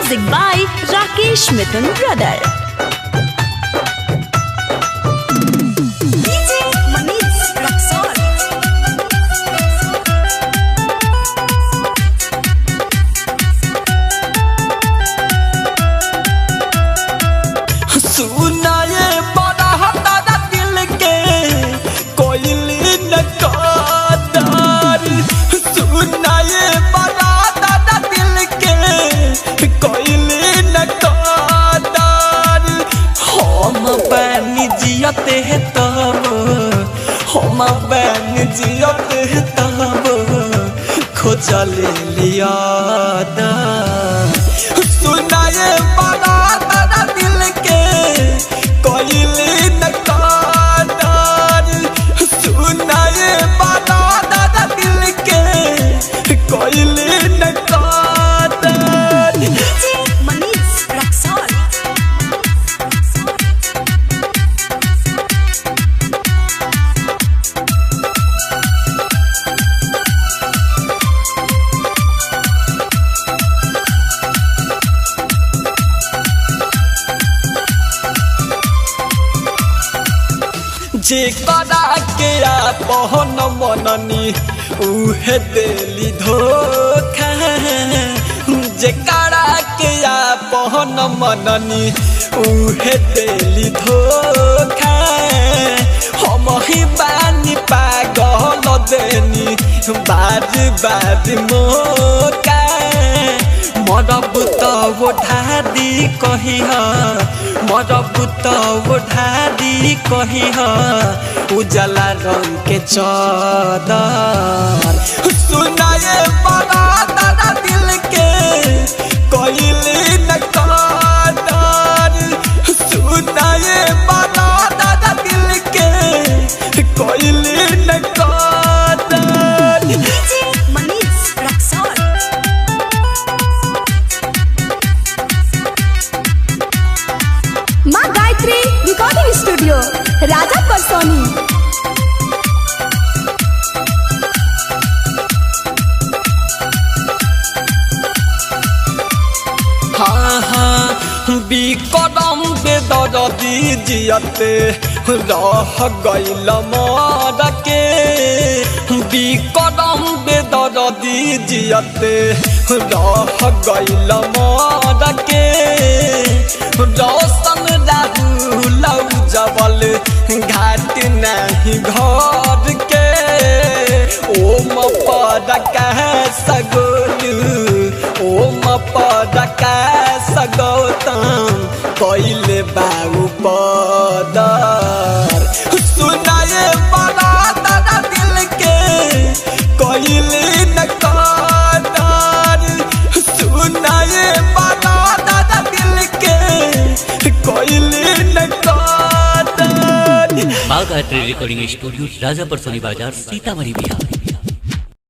Music by Rakesh Mithun Brother. DJ Manish Raksol. सुनाए बड़ा हतारा दिल के कोयली न कादार। सुनाए बड़ा हतारा दिल के कोयली न कादार। हम बन जियते हैं तब, हम बन जियते हैं तब खोजल लिया। सुनाए बड़ा हतारा दिल के कोयली न कादार। सुनाए बड़ा हतारा दिल के कोयली न कादार। DJ Manish Raksol. जे करा के आपन मननी उहे देली धोखा। जे करा के आपन मननी उहे देली धोखा। हम ही बानी पागल देनी बार बार मौका। मरब तो ढादी कही मरब तो ढादी कही उजला रंग के चादर। सुनाए बड़ा हतारा दिल के कोयली न कादार। सुनाए बड़ा हतारा दिल के कोयली न कादार। DJ Manish Raksol. माँ गायत्री रिकॉर्डिंग स्टूडियो राजा परसोनी। हाँ हाँ बिकरम बेदर्दी जियते रह गइल मर के। बिकरम बेदर्दी जियते रह गइल मर के। रोशन राहुल जबल घाट नहीं घर के। ओम पद सगोलू ओम पद सगौतम कैले बाबू पदर। सुनाए बड़ा हतारा दिल के कोयली न कादार। सुनाए बड़ा हतारा दिल के कोयली न कादार। माँ गायत्री रिकॉर्डिंग स्टूडियो राजा परसोनी बाजार सीतामढ़ी बिहार।